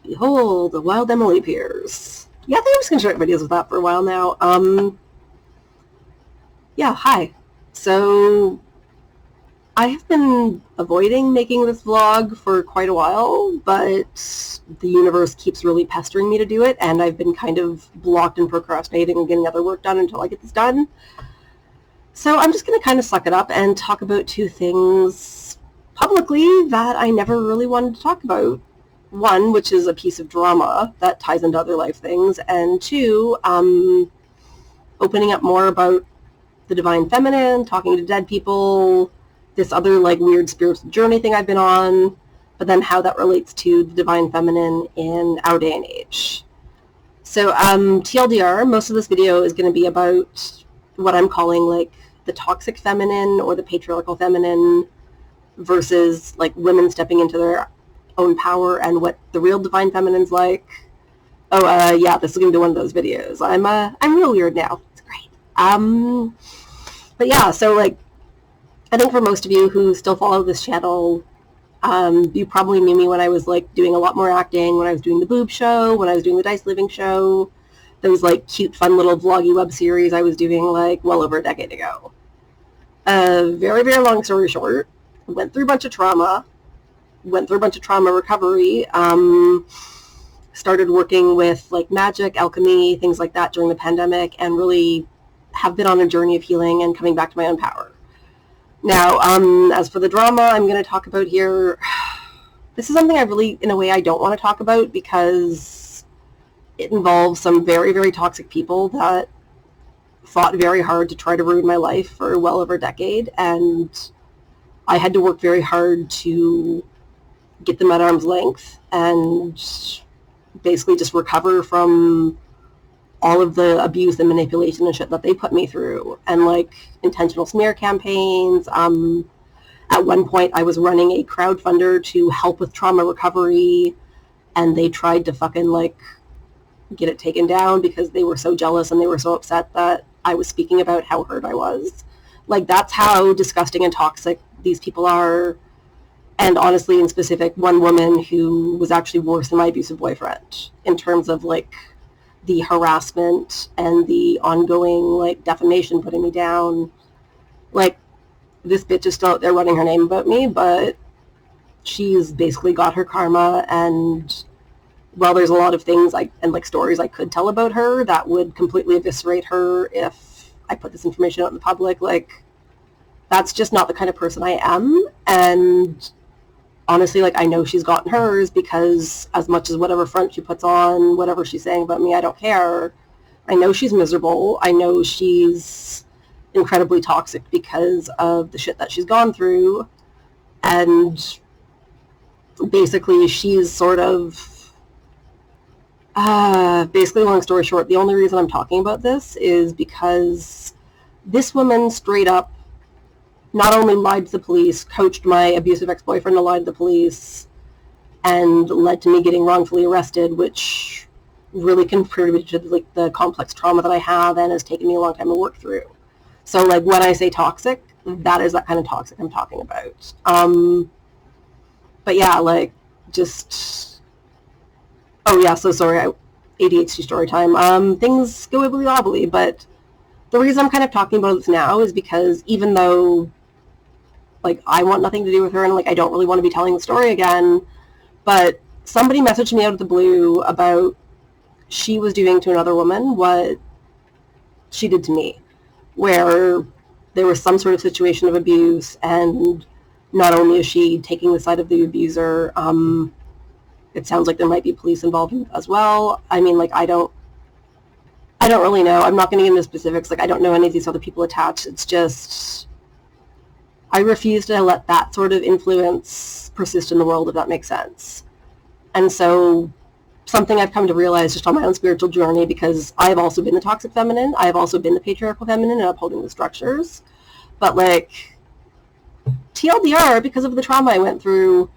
Behold, the wild Emily appears. Yeah, I think I'm just going to start videos with that for a while now. Yeah, hi. So, I have been avoiding making this vlog for quite a while, but the universe keeps really pestering me to do it, and I've been kind of blocked and procrastinating and getting other work done until I get this done. So I'm just going to kind of suck it up and talk about two things publicly that I never really wanted to talk about. One, which is a piece of drama that ties into other life things, and two, opening up more about the divine feminine, talking to dead people, this other like weird spiritual journey thing I've been on, but then how that relates to the divine feminine in our day and age. So TLDR, most of this video is going to be about what I'm calling like the toxic feminine or the patriarchal feminine versus like women stepping into their own power and what the real divine feminine's like. Oh, yeah, this is going to be one of those videos. I'm real weird now. It's great. But yeah, so like, I think for most of you who still follow this channel, you probably knew me when I was like doing a lot more acting, when I was doing the boob show, when I was doing the Dice Living show, those like cute, fun little vloggy web series I was doing like well over a decade ago. Very, very long story short, went through a bunch of trauma recovery, started working with like magic, alchemy, things like that during the pandemic, and really have been on a journey of healing and coming back to my own power. Now, as for the drama I'm going to talk about here, this is something I really, in a way, I don't want to talk about because it involves some very, very toxic people that fought very hard to try to ruin my life for well over a decade, and I had to work very hard to get them at arm's length and basically just recover from all of the abuse and manipulation and shit that they put me through, and like intentional smear campaigns. At one point I was running a crowdfunder to help with trauma recovery, and they tried to fucking like get it taken down because they were so jealous and they were so upset that I was speaking about how hurt I was. Like, that's how disgusting and toxic these people are. And honestly, in specific, one woman who was actually worse than my abusive boyfriend in terms of like the harassment and the ongoing like defamation, putting me down. Like, this bitch is still out there running her name about me, but she's basically got her karma. And while there's a lot of things and like stories I could tell about her that would completely eviscerate her if I put this information out in the public, like, that's just not the kind of person I am. And honestly, like, I know she's gotten hers because as much as whatever front she puts on, whatever she's saying about me, I don't care. I know she's miserable. I know she's incredibly toxic because of the shit that she's gone through. And basically, she's sort of, basically, long story short, the only reason I'm talking about this is because this woman straight up not only lied to the police, coached my abusive ex-boyfriend to lie to the police, and led to me getting wrongfully arrested, which really contributed to like the complex trauma that I have and has taken me a long time to work through. So like, when I say toxic, that is that kind of toxic I'm talking about. But yeah, like, just, oh yeah, so sorry, ADHD story time. Things go wibbly wobbly, but the reason I'm kind of talking about this now is because even though like I want nothing to do with her and like I don't really want to be telling the story again, but somebody messaged me out of the blue about she was doing to another woman what she did to me, where there was some sort of situation of abuse, and not only is she taking the side of the abuser, it sounds like there might be police involved as well. I mean, like, I don't really know. I'm not going to get into specifics. Like, I don't know any of these other people attached. It's just, I refuse to let that sort of influence persist in the world, if that makes sense. And so something I've come to realize just on my own spiritual journey, because I've also been the toxic feminine, I've also been the patriarchal feminine and upholding the structures. But like, TLDR, because of the trauma I went through,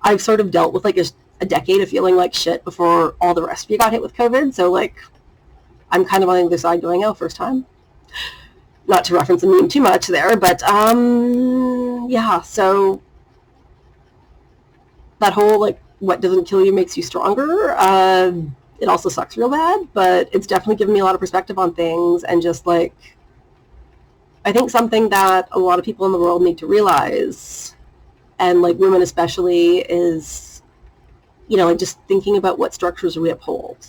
I've sort of dealt with like a decade of feeling like shit before all the rest of you got hit with COVID. So like, I'm kind of on the other side going, oh, first time. Not to reference the meme too much there, but yeah, so that whole like what doesn't kill you makes you stronger. It also sucks real bad, but it's definitely given me a lot of perspective on things, and just like, I think something that a lot of people in the world need to realize, and like women especially, is, you know, like just thinking about what structures we uphold.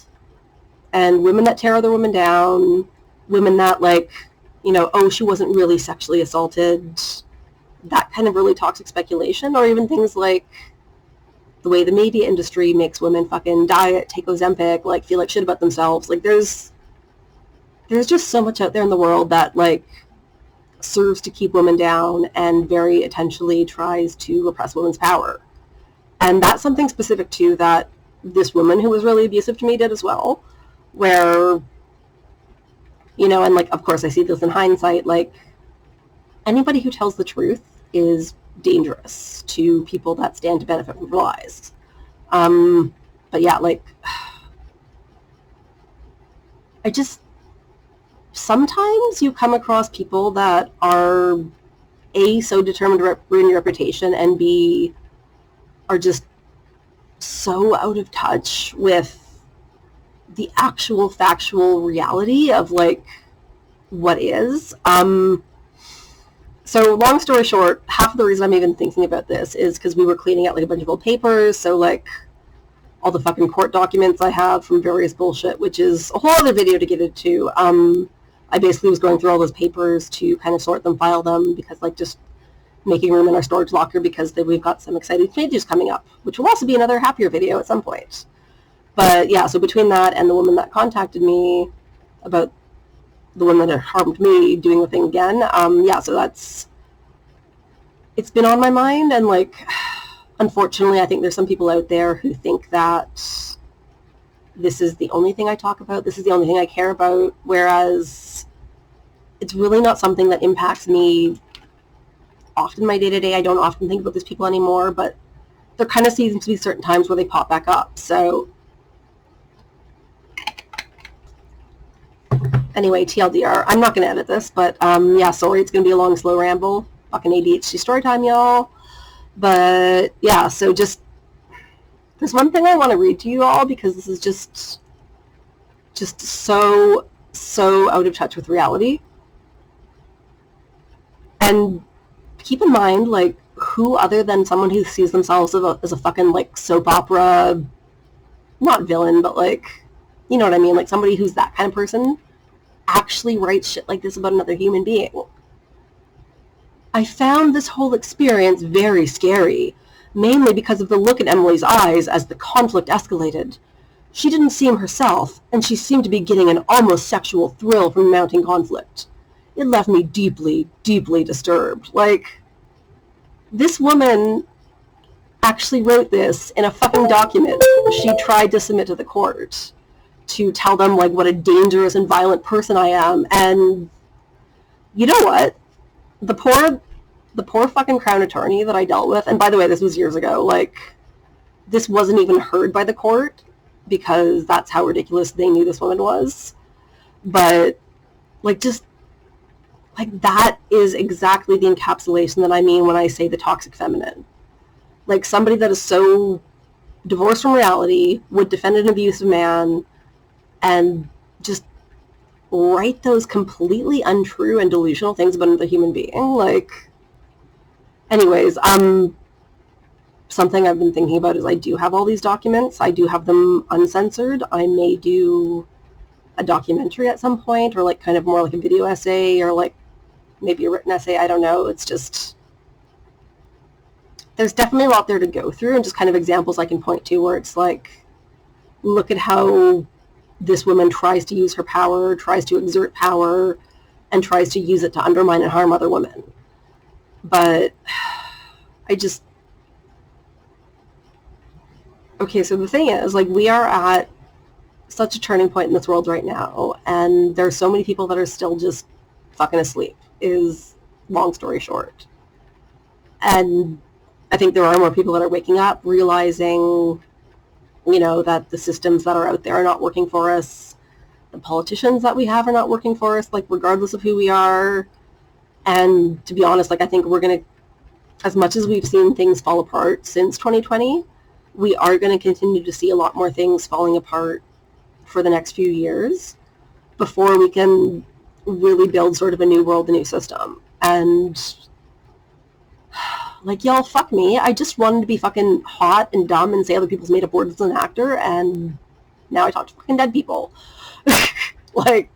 And women that tear other women down, women that like, you know, oh, she wasn't really sexually assaulted, that kind of really toxic speculation, or even things like the way the media industry makes women fucking diet, take Ozempic, like feel like shit about themselves. Like there's just so much out there in the world that like serves to keep women down and very intentionally tries to repress women's power. And that's something specific too that this woman who was really abusive to me did as well, where, you know, and like, of course I see this in hindsight, like anybody who tells the truth is dangerous to people that stand to benefit from lies. But yeah, like, I just, sometimes you come across people that are A, so determined to ruin your reputation, and B, are just so out of touch with the actual factual reality of like what is. So long story short, half of the reason I'm even thinking about this is because we were cleaning out like a bunch of old papers, so like all the fucking court documents I have from various bullshit, which is a whole other video to get into. I basically was going through all those papers to kind of sort them, file them, because like just making room in our storage locker, because we've got some exciting changes coming up, which will also be another happier video at some point. But yeah, so between that and the woman that contacted me about the woman that harmed me doing the thing again, yeah, so it's been on my mind, and like, unfortunately, I think there's some people out there who think that this is the only thing I talk about, this is the only thing I care about, whereas it's really not something that impacts me often my day-to-day. I don't often think about these people anymore, but there kind of seems to be certain times where they pop back up. So anyway, TLDR, I'm not going to edit this, but yeah, sorry, it's going to be a long, slow ramble. Fucking ADHD story time, y'all. But yeah, so just, there's one thing I want to read to you all, because this is just so out of touch with reality. And keep in mind, like, who other than someone who sees themselves as a fucking, like, soap opera, not villain, but, like, you know what I mean? Like, somebody who's that kind of person actually writes shit like this about another human being. I found this whole experience very scary, mainly because of the look in Emily's eyes as the conflict escalated. She didn't seem herself, and she seemed to be getting an almost sexual thrill from mounting conflict. It left me deeply, deeply disturbed. Like, this woman actually wrote this in a fucking document she tried to submit to the court to tell them, like, what a dangerous and violent person I am. And you know what? The poor fucking Crown attorney that I dealt with, and by the way, this was years ago, like, this wasn't even heard by the court, because that's how ridiculous they knew this woman was. But, like, just, like, that is exactly the encapsulation that I mean when I say the toxic feminine. Like, somebody that is so divorced from reality, would defend an abusive man, and just write those completely untrue and delusional things about another human being. Like, anyways, something I've been thinking about is I do have all these documents. I do have them uncensored. I may do a documentary at some point, or like kind of more like a video essay, or like maybe a written essay. I don't know. It's just, there's definitely a lot there to go through, and just kind of examples I can point to where it's like, look at how this woman tries to use her power, tries to exert power, and tries to use it to undermine and harm other women. But I just, okay, so the thing is, like, we are at such a turning point in this world right now, and there's so many people that are still just fucking asleep, is long story short. And I think there are more people that are waking up, realizing, you know, that the systems that are out there are not working for us. The politicians that we have are not working for us, like, regardless of who we are. And to be honest, like, I think we're going to, as much as we've seen things fall apart since 2020, we are going to continue to see a lot more things falling apart for the next few years before we can really build sort of a new world, a new system. And like, y'all, fuck me. I just wanted to be fucking hot and dumb and say other people's made up words as an actor, and now I talk to fucking dead people. Like,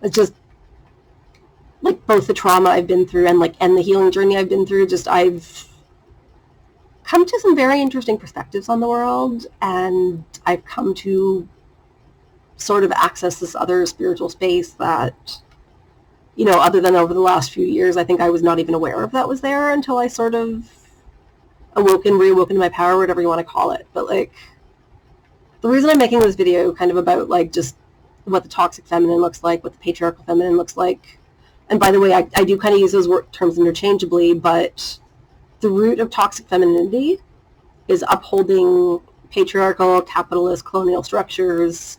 it's just, like, both the trauma I've been through and the healing journey I've been through, just I've come to some very interesting perspectives on the world, and I've come to sort of access this other spiritual space that, you know, other than over the last few years, I think I was not even aware of that was there until I sort of reawoken to my power, whatever you want to call it. But, like, the reason I'm making this video kind of about, like, just what the toxic feminine looks like, what the patriarchal feminine looks like, and by the way, I do kind of use those terms interchangeably, but the root of toxic femininity is upholding patriarchal, capitalist, colonial structures,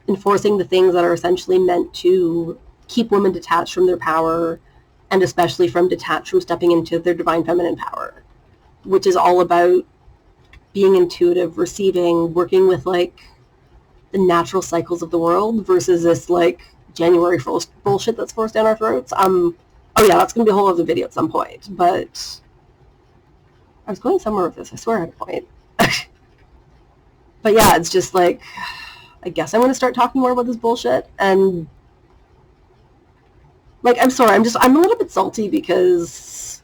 enforcing the things that are essentially meant to keep women detached from their power, and especially detached from stepping into their divine feminine power, which is all about being intuitive, receiving, working with, like, the natural cycles of the world versus this, like, January 1st bullshit that's forced down our throats. Oh yeah, that's going to be a whole other video at some point, but I was going somewhere with this, I swear I had a point. But yeah, it's just like, I guess I'm going to start talking more about this bullshit, and, like, I'm sorry, I'm a little bit salty because,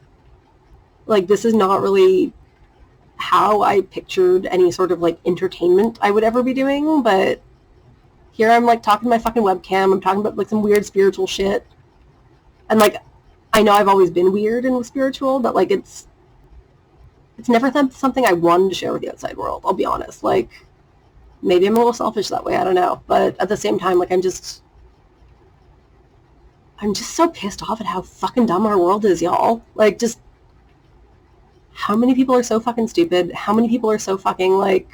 like, this is not really how I pictured any sort of, like, entertainment I would ever be doing, but here I'm, like, talking to my fucking webcam, I'm talking about, like, some weird spiritual shit, and, like, I know I've always been weird and spiritual, but, like, it's never something I wanted to share with the outside world, I'll be honest. Like, maybe I'm a little selfish that way, I don't know, but at the same time, like, I'm just so pissed off at how fucking dumb our world is, y'all. Like, just how many people are so fucking stupid, how many people are so fucking, like,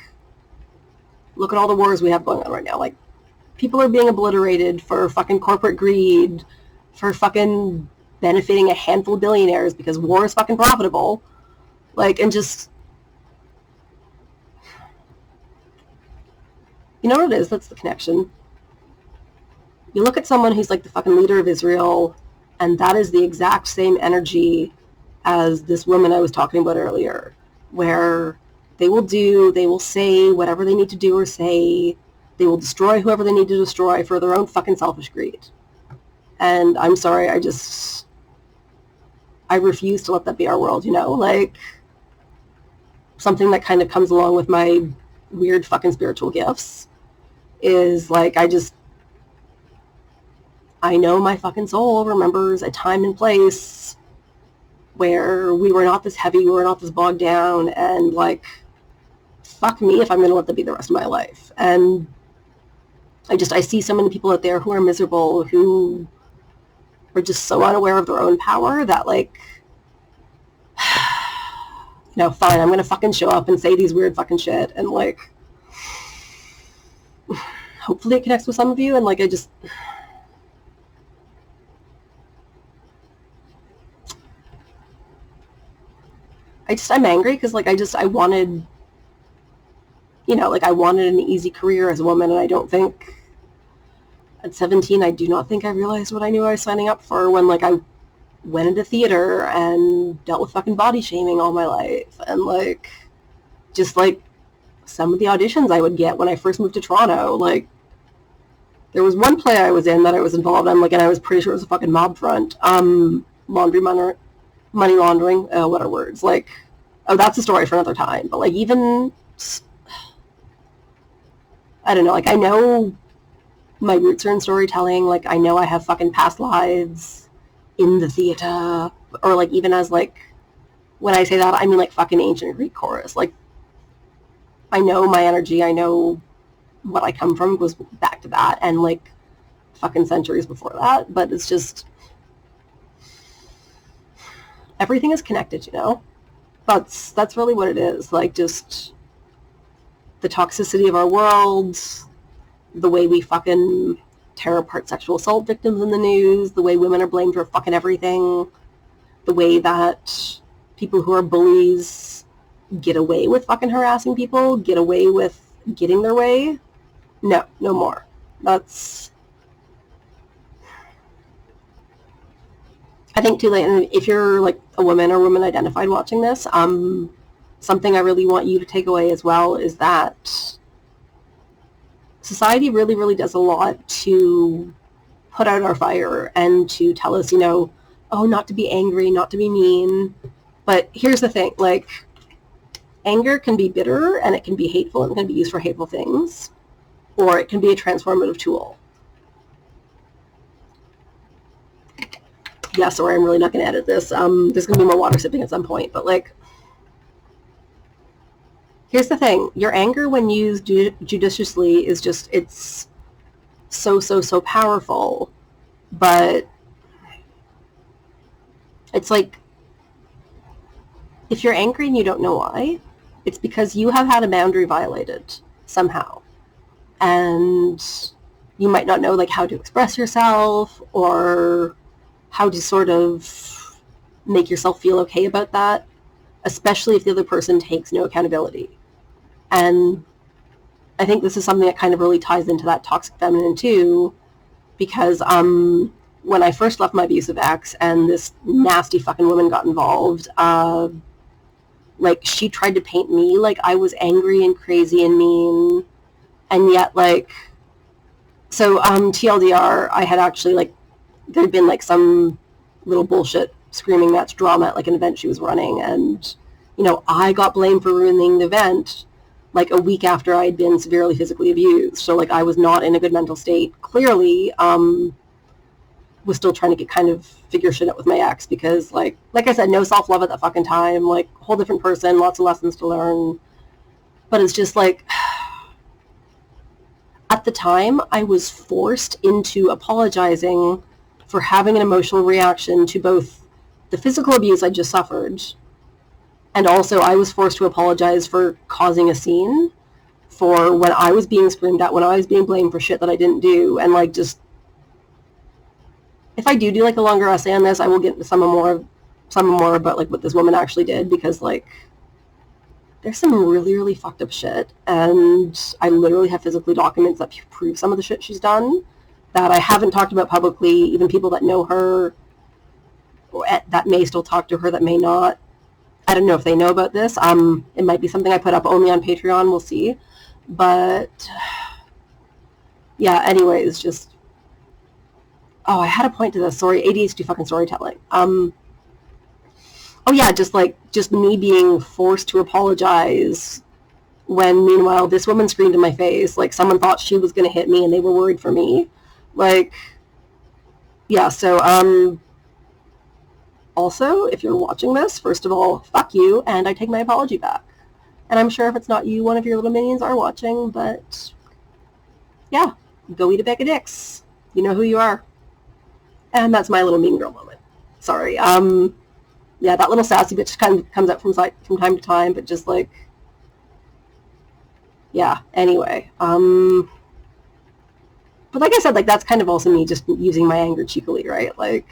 look at all the wars we have going on right now, like, people are being obliterated for fucking corporate greed, for fucking benefiting a handful of billionaires because war is fucking profitable. Like, and just, you know what it is? That's the connection. You look at someone who's, like, the fucking leader of Israel, and that is the exact same energy as this woman I was talking about earlier, where they will say whatever they need to do or say. They will destroy whoever they need to destroy for their own fucking selfish greed. And I'm sorry, I refuse to let that be our world, you know? Like, something that kind of comes along with my weird fucking spiritual gifts is, like, I know my fucking soul remembers a time and place where we were not this heavy, we were not this bogged down, and, like, fuck me if I'm going to let that be the rest of my life. And I see so many people out there who are miserable, who are just so unaware of their own power that, like, you know, fine, I'm going to fucking show up and say these weird fucking shit, and, like, hopefully it connects with some of you, and, like, I'm angry because, like, I wanted, you know, like, I wanted an easy career as a woman, and I don't think, at 17, I do not think I realized what I knew I was signing up for when, like, I went into theater and dealt with fucking body shaming all my life, and, like, just, like, some of the auditions I would get when I first moved to Toronto, like, there was one play I was in that I was involved in, like, and I was pretty sure it was a fucking mob front, money laundering, what are words, like, oh, that's a story for another time, but, like, even, I don't know, like, I know my roots are in storytelling, like, I know I have fucking past lives in the theater, or, like, even as, like, when I say that, I mean, like, fucking ancient Greek chorus, like, I know my energy, I know what I come from goes back to that, and, like, fucking centuries before that, but it's just, everything is connected, you know? That's really what it is, like, just the toxicity of our world, the way we fucking tear apart sexual assault victims in the news, the way women are blamed for fucking everything, the way that people who are bullies get away with fucking harassing people, get away with getting their way. No more. That's, I think, too late. And if you're like a woman or woman identified watching this, something I really want you to take away as well is that society really, really does a lot to put out our fire and to tell us, oh, not to be angry, not to be mean. But here's the thing, like, anger can be bitter and it can be hateful and it can be used for hateful things, or it can be a transformative tool. Yeah, sorry, I'm really not going to edit this. There's going to be more water sipping at some point, but like, here's the thing. Your anger, when used judiciously, is just, it's so powerful. But it's like, if you're angry and you don't know why, it's because you have had a boundary violated somehow. And you might not know like how to express yourself or how to sort of make yourself feel okay about that, especially if the other person takes no accountability. And I think this is something that kind of really ties into that toxic feminine too, because when I first left my abusive ex and this nasty fucking woman got involved, like, she tried to paint me like I was angry and crazy and mean, and yet, like, so TLDR, I had actually, like, there'd been like some little bullshit screaming match drama at like an event she was running, and I got blamed for ruining the event like a week after I had been severely physically abused. So like, I was not in a good mental state, clearly. Was still trying to get kind of figure shit out with my ex, because like I said, no self-love at that fucking time, like, whole different person, lots of lessons to learn. But it's just like, at the time I was forced into apologizing for having an emotional reaction to both the physical abuse I just suffered, and also I was forced to apologize for causing a scene, for when I was being screamed at, when I was being blamed for shit that I didn't do. And like, just, if I do like a longer essay on this, I will get into some more about like what this woman actually did, because like, there's some really, really fucked up shit, and I literally have physical documents that prove some of the shit she's done that I haven't talked about publicly. Even people that know her, that may still talk to her, that may not. I don't know if they know about this. It might be something I put up only on Patreon. We'll see. But yeah, anyways, just, oh, I had a point to this. Sorry, ADHD fucking storytelling. Oh yeah, just me being forced to apologize when meanwhile this woman screamed in my face, like someone thought she was going to hit me and they were worried for me. Like, yeah, so also, if you're watching this, first of all, fuck you, and I take my apology back. And I'm sure if it's not you, one of your little minions are watching, but yeah, go eat a bag of dicks. You know who you are. And that's my little mean girl moment. Sorry. Yeah, that little sassy bitch kind of comes up from time to time, but just like, yeah, anyway. But like I said, like, that's kind of also me just using my anger cheekily, right? Like,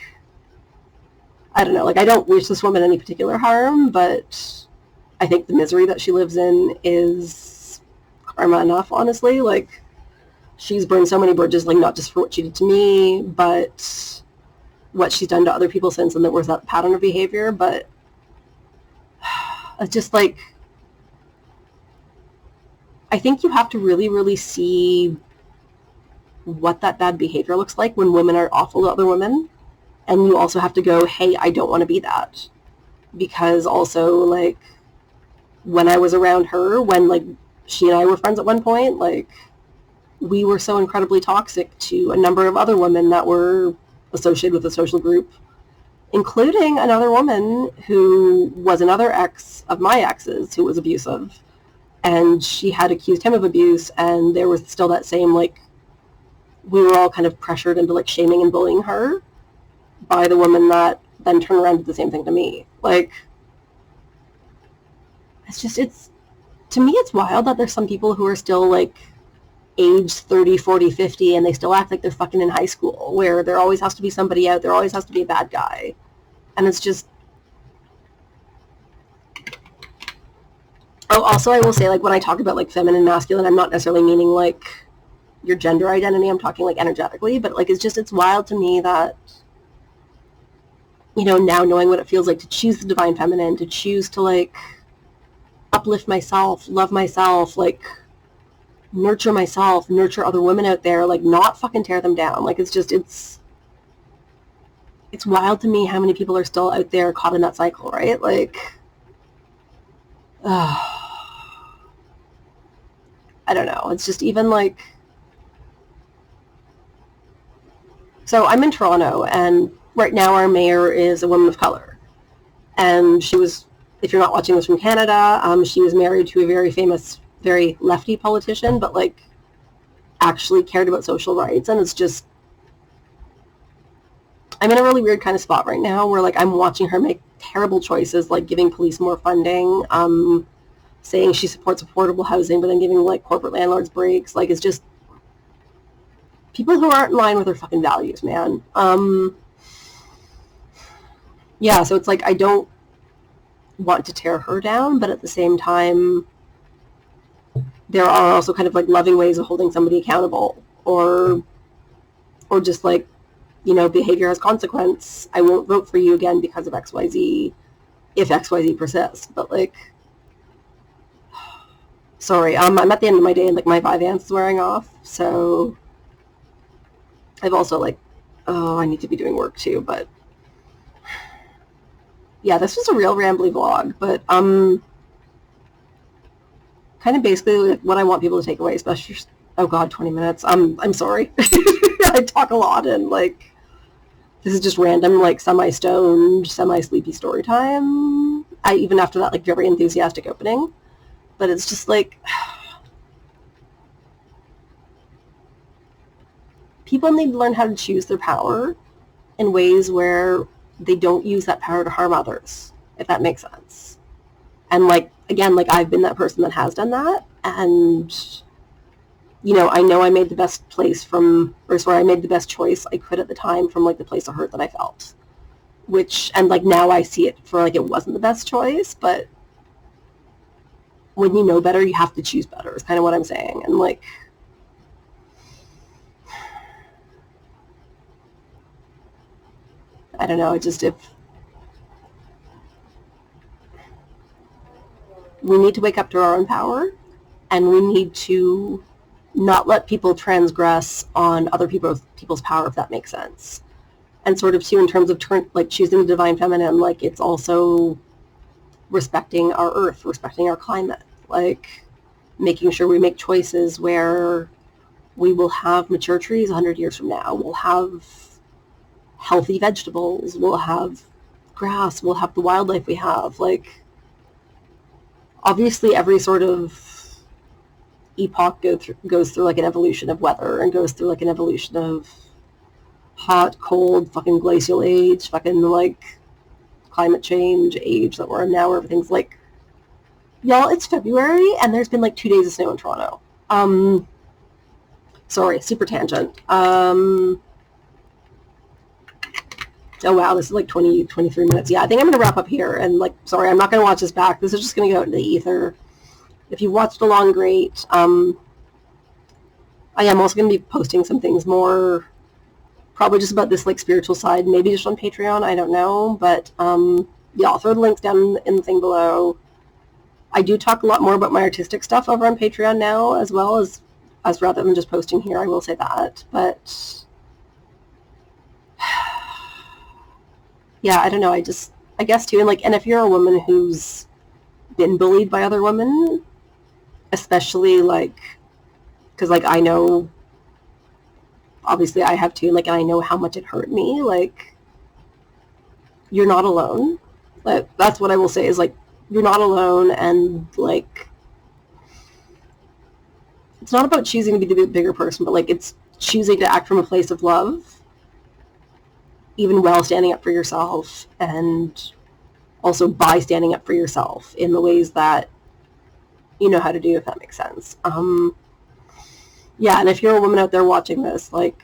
I don't know, like, I don't wish this woman any particular harm, but I think the misery that she lives in is karma enough, honestly. Like, she's burned so many bridges, like, not just for what she did to me, but what she's done to other people since, and there was that pattern of behavior. But it's just like, I think you have to really, really see what that bad behavior looks like when women are awful to other women. And you also have to go, hey, I don't want to be that. Because also, like, when I was around her, when, like, she and I were friends at one point, like, we were so incredibly toxic to a number of other women that were associated with the social group, including another woman who was another ex of my ex's who was abusive. And she had accused him of abuse, and there was still that same, like, we were all kind of pressured into, like, shaming and bullying her by the woman that then turned around and did the same thing to me. Like, it's just, to me, it's wild that there's some people who are still, like, age 30, 40, 50, and they still act like they're fucking in high school, where there always has to be somebody out, there always has to be a bad guy. And it's just, Oh, also I will say, like, when I talk about like feminine, masculine, I'm not necessarily meaning like your gender identity. I'm talking like energetically, but like it's wild to me that, you know, now knowing what it feels like to choose the divine feminine, to choose to like uplift myself, love myself, like nurture myself, nurture other women out there, like not fucking tear them down. Like it's wild to me how many people are still out there caught in that cycle, right? Like, I don't know. It's just even like, so I'm in Toronto, and right now our mayor is a woman of color. And she was, if you're not watching this from Canada, she was married to a very famous, very lefty politician, but like actually cared about social rights. And it's just, I'm in a really weird kind of spot right now where like I'm watching her make terrible choices, like giving police more funding, saying she supports affordable housing, but then giving like corporate landlords breaks. Like, it's just people who aren't in line with their fucking values, man. Yeah, so it's like I don't want to tear her down, but at the same time, there are also kind of like loving ways of holding somebody accountable, or just like, you know, behavior has consequence. I won't vote for you again because of XYZ if XYZ persists. But like, sorry, I'm at the end of my day and like my Vyvanse is wearing off, so I've also like, oh, I need to be doing work too, but yeah, this was a real rambly vlog, but kind of basically like what I want people to take away, especially, oh god, 20 minutes. I'm sorry. I talk a lot, and like, this is just random, like semi-stoned, semi-sleepy story time. Even after that, like, very enthusiastic opening. But it's just like, people need to learn how to choose their power in ways where they don't use that power to harm others, if that makes sense. And like, again, like, I've been that person that has done that, and you know I made the best I made the best choice I could at the time from like the place of hurt that I felt, and like now I see it for like it wasn't the best choice, but when you know better, you have to choose better is kind of what I'm saying. And like, I don't know, if we need to wake up to our own power, and we need to not let people transgress on other people's power, if that makes sense. And sort of too, in terms of like choosing the divine feminine, like, it's also respecting our earth, respecting our climate, like making sure we make choices where we will have mature trees 100 years from now, we'll have healthy vegetables, we'll have grass, we'll have the wildlife we have. Like, obviously every sort of epoch goes through like an evolution of weather, and goes through like an evolution of hot, cold, fucking glacial age, fucking like climate change age that we're in now, where everything's like, y'all, it's February and there's been like 2 days of snow in Toronto. Sorry, super tangent. Oh wow, this is like 23 minutes. Yeah, I think I'm going to wrap up here. And like, sorry, I'm not going to watch this back. This is just going to go out into the ether. If you watched along, great. I am also going to be posting some things more, probably just about this like spiritual side, maybe just on Patreon, I don't know. But yeah, I'll throw the links down in the thing below. I do talk a lot more about my artistic stuff over on Patreon now, as well as rather than just posting here, I will say that. But yeah, I don't know, I guess too, and like, and if you're a woman who's been bullied by other women, especially like, because like I know, obviously I have too, like, and I know how much it hurt me, like, you're not alone. Like, that's what I will say, is like, you're not alone. And like, it's not about choosing to be the bigger person, but like, it's choosing to act from a place of love, even while standing up for yourself, and also by standing up for yourself in the ways that you know how to do, if that makes sense. Yeah, and if you're a woman out there watching this, like,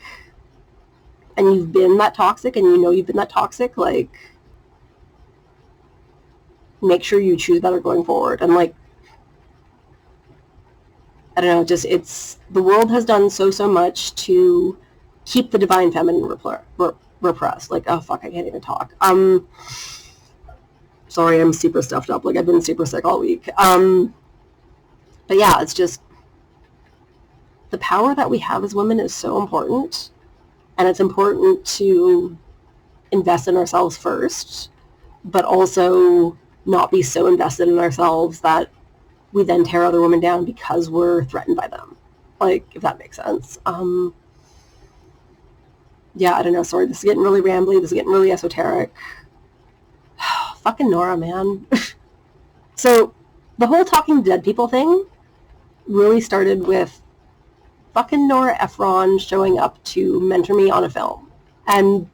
and you've been that toxic, and you know you've been that toxic, like, make sure you choose better going forward. And like, I don't know, just the world has done so much to keep the divine feminine repressed. Like, oh fuck, I can't even talk. Sorry, I'm super stuffed up. Like, I've been super sick all week. But yeah, it's just, the power that we have as women is so important, and it's important to invest in ourselves first, but also not be so invested in ourselves that we then tear other women down because we're threatened by them. Like, if that makes sense. Yeah, I don't know. Sorry, this is getting really rambly. This is getting really esoteric. Fucking Nora, man. So, the whole talking to dead people thing really started with fucking Nora Ephron showing up to mentor me on a film. And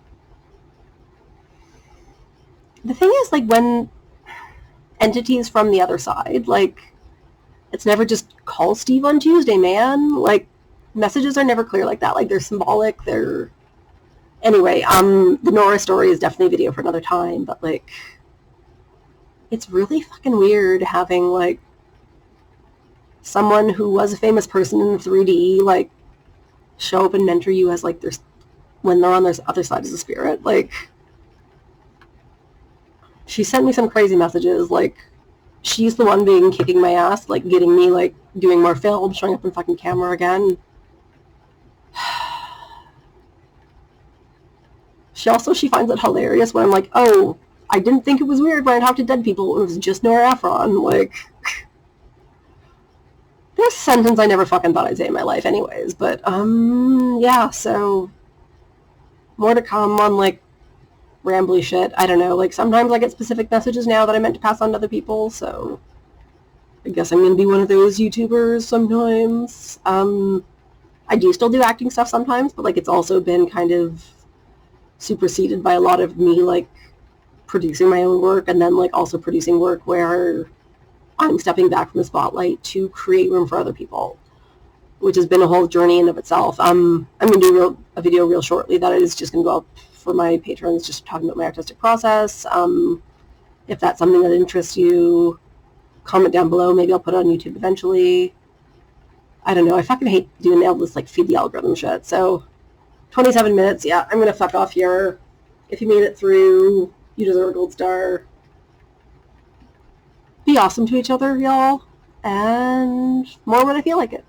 the thing is, like, when entities from the other side, like, it's never just call Steve on Tuesday, man. Like, messages are never clear like that. Like, they're symbolic, they're... Anyway, the Nora story is definitely a video for another time, but, like, it's really fucking weird having, like, someone who was a famous person in 3D, like, show up and mentor you as, like, when they're on their other side as a spirit. Like, she sent me some crazy messages, like, she's the one being kicking my ass, like, getting me, like, doing more film, showing up in fucking camera again. She finds it hilarious when I'm like, oh, I didn't think it was weird when I talked to dead people. It was just Nora Ephron. Like, there's a sentence I never fucking thought I'd say in my life anyways. But, yeah, so more to come on, like, rambly shit. I don't know. Like, sometimes I get specific messages now that I meant to pass on to other people, so I guess I'm going to be one of those YouTubers sometimes. I do still do acting stuff sometimes, but, like, it's also been kind of superseded by a lot of me, like, producing my own work and then, like, also producing work where I'm stepping back from the spotlight to create room for other people, which has been a whole journey in of itself. I'm going to do a video real shortly that is just going to go up for my patrons, just talking about my artistic process. If that's something that interests you, comment down below. Maybe I'll put it on YouTube eventually. I don't know. I fucking hate doing all this, like, feed the algorithm shit. So 27 minutes. Yeah, I'm going to fuck off here. If you made it through, you deserve a gold star. Be awesome to each other, y'all. And more when I feel like it.